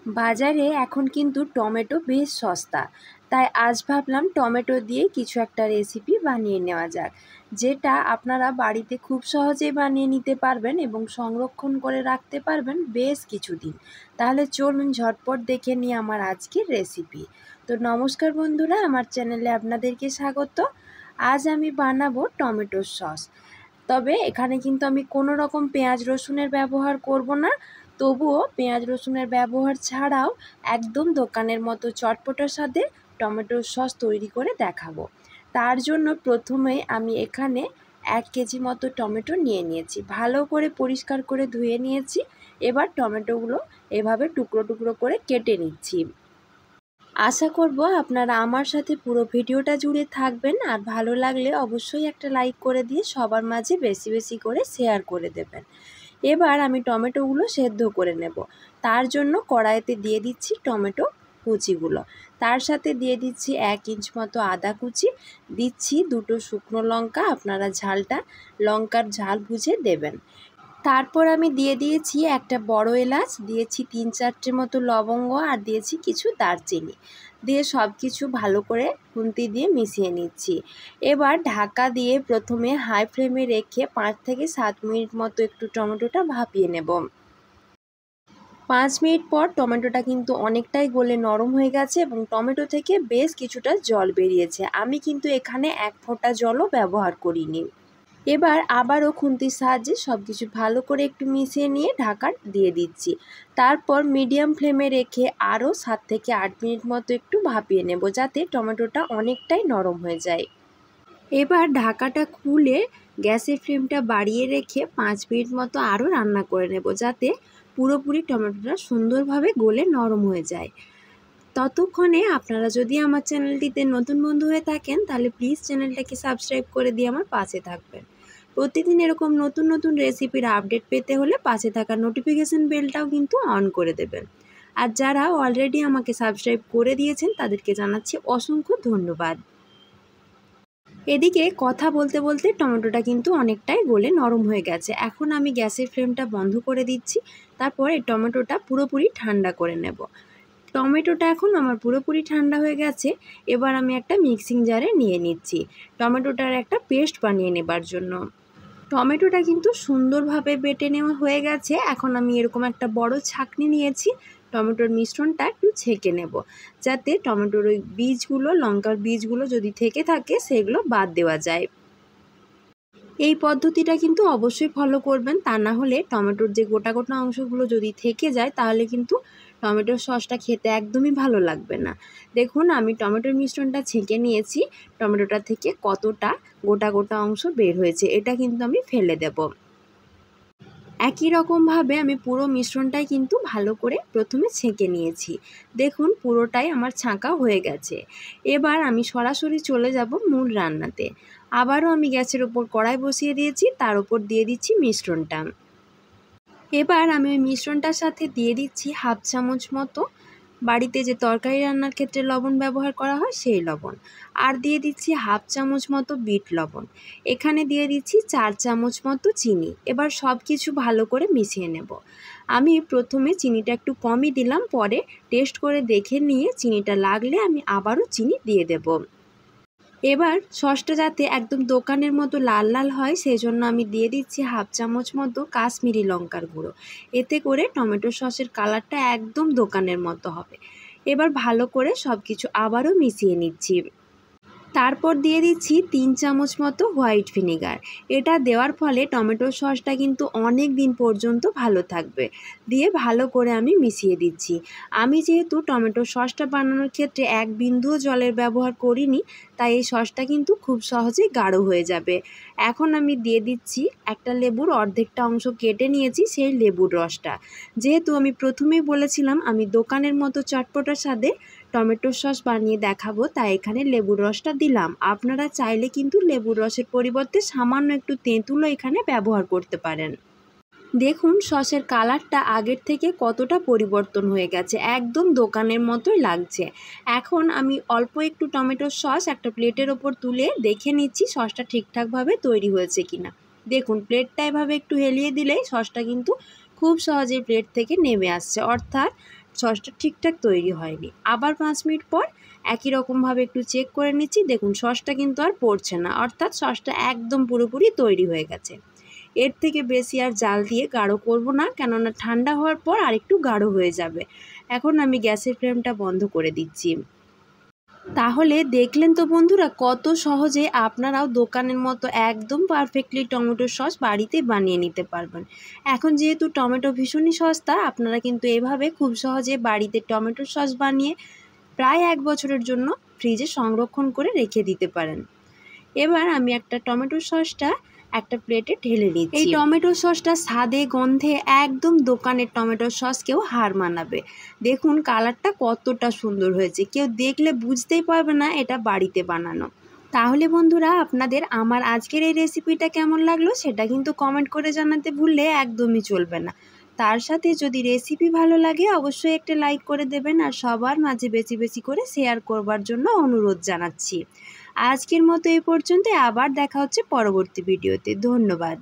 বাজারে এখন কিন্তু টমেটো বেশ সস্তা, তাই আজ ভাবলাম টমেটো দিয়ে কিছু একটা রেসিপি বানিয়ে নেওয়া যাক, যেটা আপনারা বাড়িতে খুব সহজেই বানিয়ে নিতে পারবেন এবং সংরক্ষণ করে রাখতে পারবেন বেশ কিছুদিন। তাহলে চলুন ঝটপট দেখে নিই আমার আজকের রেসিপি। তো নমস্কার বন্ধুরা, আমার চ্যানেলে আপনাদেরকে স্বাগত। আজ আমি বানাবো টমেটোর সস। তবে এখানে কিন্তু আমি কোনো রকম পেঁয়াজ রসুনের ব্যবহার করব না। তবুও পেঁয়াজ রসুনের ব্যবহার ছাড়াও একদম দোকানের মতো চটপটা স্বাদে টমেটোর সস তৈরি করে দেখাবো। তার জন্য প্রথমেই আমি এখানে 1 কেজি মতো টমেটো নিয়ে নিয়েছি, ভালো করে পরিষ্কার করে ধুয়ে নিয়েছি। এবার টমেটোগুলো এভাবে টুকরো টুকরো করে কেটে নিচ্ছি। আশা করব আপনারা আমার সাথে পুরো ভিডিওটা জুড়ে থাকবেন, আর ভালো লাগলে অবশ্যই একটা লাইক করে দিয়ে সবার মাঝে বেশি বেশি করে শেয়ার করে দেবেন। এবার আমি টমেটোগুলো সেদ্ধ করে নেব। তার জন্য কড়াইতে দিয়ে দিচ্ছি টমেটো কুচিগুলো, তার সাথে দিয়ে দিচ্ছি 1 ইঞ্চ মতো আদা কুচি, দিচ্ছি 2টো শুকনো লঙ্কা। আপনারা লঙ্কার ঝাল বুঝে দেবেন। তারপর আমি দিয়ে দিয়েছি একটা বড় এলাচ, দিয়েছি 3-4টে মতো লবঙ্গ, আর দিয়েছি কিছু দারচিনি। দিয়ে সব কিছু ভালো করে খুন্তি দিয়ে মিশিয়ে নিচ্ছি। এবার ঢাকা দিয়ে প্রথমে হাই ফ্লেমে রেখে 5 থেকে 7 মিনিট মতো একটু টমেটোটা ভাপিয়ে নেব। 5 মিনিট পর টমেটোটা কিন্তু অনেকটাই গলে নরম হয়ে গেছে এবং টমেটো থেকে বেশ কিছুটা জল বেরিয়েছে। আমি কিন্তু এখানে 1 ফোঁটা জলও ব্যবহার করিনি। এবার আবারও খুন্তির সাহায্যে সব কিছু ভালো করে একটু মিশিয়ে নিয়ে ঢাকা দিয়ে দিচ্ছি। তারপর মিডিয়াম ফ্লেমে রেখে আরও 7 থেকে 8 মিনিট মতো একটু ভাপিয়ে নেব, যাতে টমেটোটা অনেকটাই নরম হয়ে যায়। এবার ঢাকাটা খুলে গ্যাসের ফ্লেমটা বাড়িয়ে রেখে 5 মিনিট মতো আরও রান্না করে নেব, যাতে পুরোপুরি টমেটোটা সুন্দরভাবে গলে নরম হয়ে যায়। ততক্ষণে আপনারা যদি আমার চ্যানেলটিতে নতুন বন্ধু হয়ে থাকেন, তাহলে প্লিজ চ্যানেলটাকে সাবস্ক্রাইব করে দিয়ে আমার পাশে থাকবেন। প্রতিদিন এরকম নতুন নতুন রেসিপির আপডেট পেতে হলে পাশে থাকা নোটিফিকেশন বেলটাও কিন্তু অন করে দেবেন। আর যারা অলরেডি আমাকে সাবস্ক্রাইব করে দিয়েছেন তাদেরকে জানাচ্ছি অসংখ্য ধন্যবাদ। এদিকে কথা বলতে বলতে টমেটোটা কিন্তু অনেকটাই গলে নরম হয়ে গেছে। এখন আমি গ্যাসের ফ্লেমটা বন্ধ করে দিচ্ছি। তারপর এই টমেটোটা পুরোপুরি ঠান্ডা করে নেব। টমেটোটা এখন আমার পুরোপুরি ঠান্ডা হয়ে গেছে। এবার আমি একটা মিক্সিং জারে নিয়ে নিচ্ছি টমেটোটার একটা পেস্ট বানিয়ে নেবার জন্য। টমেটোটা কিন্তু সুন্দরভাবে বেটে নেওয়া হয়ে গেছে। এখন আমি এরকম একটা বড় ছাঁকনি নিয়েছি। টমেটোর মিশ্রণটা একটু ছেঁকে নেব, যাতে টমেটোর ওই বীজগুলো, লঙ্কার বীজগুলো যদি থেকে থাকে সেগুলো বাদ দেওয়া যায়। এই পদ্ধতিটা কিন্তু অবশ্যই ফলো করবেন, তা না হলে টমেটোর যে গোটা গোটা অংশগুলো যদি থেকে যায় তাহলে কিন্তু টমেটোর সসটা খেতে একদমই ভালো লাগবে না। দেখুন আমি টমেটোর মিশ্রণটা ছেঁকে নিয়েছি। টমেটোটা থেকে কতটা গোটা গোটা অংশ বের হয়েছে, এটা কিন্তু আমি ফেলে দেব। একই রকমভাবে আমি পুরো মিশ্রণটাই কিন্তু ভালো করে প্রথমে ছেঁকে নিয়েছি। দেখুন পুরোটাই আমার ছাঁকা হয়ে গেছে। এবার আমি সরাসরি চলে যাব মূল রান্নাতে। আবারও আমি গ্যাসের ওপর কড়াই বসিয়ে দিয়েছি, তার উপর দিয়ে দিচ্ছি মিশ্রণটা। এবার আমি ওই মিশ্রণটার সাথে দিয়ে দিচ্ছি 1/2 চামচ মতো বাড়িতে যে তরকারি রান্নার ক্ষেত্রে লবণ ব্যবহার করা হয় সেই লবণ, আর দিয়ে দিচ্ছি 1/2 চামচ মতো বিট লবণ। এখানে দিয়ে দিচ্ছি 4 চামচ মতো চিনি। এবার সব কিছু ভালো করে মিশিয়ে নেব। আমি প্রথমে চিনিটা একটু কমই দিলাম, পরে টেস্ট করে দেখে নিয়ে চিনিটা লাগলে আমি আবারও চিনি দিয়ে দেব। এবার সসটা যাতে একদম দোকানের মতো লাল লাল হয়, সেই জন্য আমি দিয়ে দিচ্ছি 1/2 চামচ মতো কাশ্মীরি লঙ্কার গুঁড়ো। এতে করে টমেটো সসের কালারটা একদম দোকানের মতো হবে। এবার ভালো করে সব কিছু আবারও মিশিয়ে নিচ্ছি। তারপর দিয়ে দিচ্ছি 3 চামচ মতো হোয়াইট ভিনিগার। এটা দেওয়ার ফলে টমেটো সসটা কিন্তু অনেক দিন পর্যন্ত ভালো থাকবে। দিয়ে ভালো করে আমি মিশিয়ে দিচ্ছি। আমি যেহেতু টমেটো সসটা বানানোর ক্ষেত্রে 1 বিন্দুও জলের ব্যবহার করিনি, তাই এই সসটা কিন্তু খুব সহজেই গাঢ় হয়ে যাবে। এখন আমি দিয়ে দিচ্ছি একটা লেবুর অর্ধেকটা অংশ কেটে নিয়েছি, সেই লেবুর রসটা। যেহেতু আমি প্রথমেই বলেছিলাম আমি দোকানের মতো চটপটা স্বাদে টমেটো সস বানিয়ে দেখাবো, তাই এখানে লেবুর রসটা দিলাম। আপনারা চাইলে কিন্তু লেবুর রসের পরিবর্তে সামান্য একটু তেঁতুলও এখানে ব্যবহার করতে পারেন। দেখুন সসের কালারটা আগের থেকে কতটা পরিবর্তন হয়ে গেছে, একদম দোকানের মতোই লাগছে। এখন আমি অল্প একটু টমেটোর সস একটা প্লেটের ওপর তুলে দেখে নিচ্ছি সসটা ঠিকঠাকভাবে তৈরি হয়েছে কিনা। দেখুন প্লেটটা এভাবে একটু হেলিয়ে দিলেই সসটা কিন্তু খুব সহজেই প্লেট থেকে নেমে আসছে, অর্থাৎ সসটা ঠিকঠাক তৈরি হয়নি। আবার 5 মিনিট পর একই রকমভাবে একটু চেক করে নিচ্ছি, দেখুন সসটা কিন্তু আর পড়ছে না, অর্থাৎ সসটা একদম পুরোপুরি তৈরি হয়ে গেছে। এর থেকে বেশি আর জাল দিয়ে গাঢ় করব না, কেননা ঠান্ডা হওয়ার পর আর একটু গাঢ় হয়ে যাবে। এখন আমি গ্যাসের ফ্লেমটা বন্ধ করে দিচ্ছি। তাহলে দেখলেন তো বন্ধুরা, কত সহজে আপনারাও দোকানের মতো একদম পারফেক্টলি টমেটো সস বাড়িতে বানিয়ে নিতে পারবেন। এখন যেহেতু টমেটো ভীষণই সস্তা, আপনারা কিন্তু এভাবে খুব সহজে বাড়িতে টমেটো সস বানিয়ে প্রায় 1 বছরের জন্য ফ্রিজে সংরক্ষণ করে রেখে দিতে পারেন। এবার আমি টমেটো সসটা একটা প্লেটে ঢেলে নিচ্ছি। এই টমেটো সসটা স্বাদে গন্ধে একদম দোকানের টমেটো সসকেও হার মানাবে। দেখুন কালারটা কতটা সুন্দর হয়েছে, কেউ দেখলে বুঝতেই পারবে না এটা বাড়িতে বানানো। তাহলে বন্ধুরা, আপনাদের আমার আজকের এই রেসিপিটা কেমন লাগলো সেটা কিন্তু কমেন্ট করে জানাতে ভুললে একদমই চলবে না। তার সাথে যদি রেসিপি ভালো লাগে অবশ্যই একটা লাইক করে দেবেন, আর সবার মাঝে বেশি বেশি করে শেয়ার করবার জন্য অনুরোধ জানাচ্ছি। আজকের মতো এই পর্যন্ত, আবার দেখা হচ্ছে পরবর্তী ভিডিওতে। ধন্যবাদ।